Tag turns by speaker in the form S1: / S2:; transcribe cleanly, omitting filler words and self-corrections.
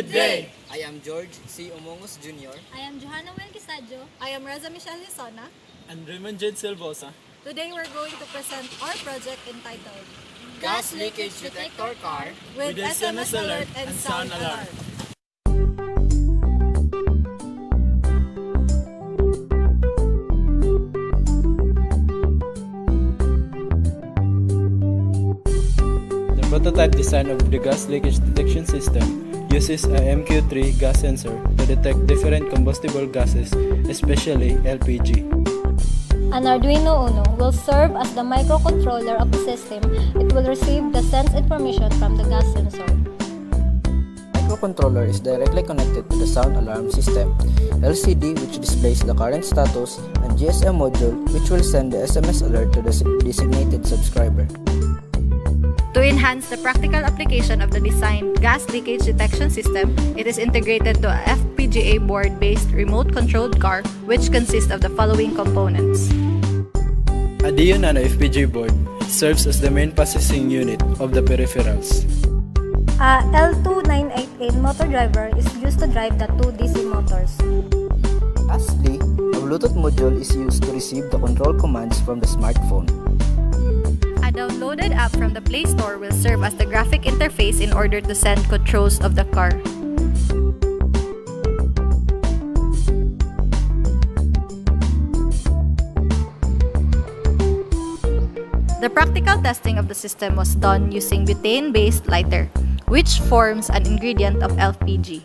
S1: Good day!
S2: I am George C. Omongos Jr.
S3: I am Johanna Melquisadio.
S4: I am Reza Michelle Lisona.
S1: And Raymond Jade Silvosa.
S4: Today we're going to present our project entitled
S2: Gas Leakage Detector Car
S4: with SMS Alert and Sound Alarm.
S1: The prototype design of the gas leakage detection system uses a MQ3 gas sensor to detect different combustible gases, especially LPG.
S3: An Arduino Uno will serve as the microcontroller of the system. It will receive the sense information from the gas sensor.
S2: Microcontroller is directly connected to the sound alarm system, LCD which displays the current status, and GSM module which will send the SMS alert to the designated subscriber.
S4: To enhance the practical application of the designed gas leakage detection system, it is integrated to a FPGA board-based remote-controlled car which consists of the following components.
S1: A Dio Nano FPGA board serves as the main processing unit of the peripherals.
S3: A L2988 motor driver is used to drive the two DC motors.
S2: Lastly, a Bluetooth module is used to receive the control commands from the smartphone.
S4: A downloaded app from the Play Store will serve as the graphic interface in order to send controls of the car. The practical testing of the system was done using butane-based lighter, which forms an ingredient of LPG.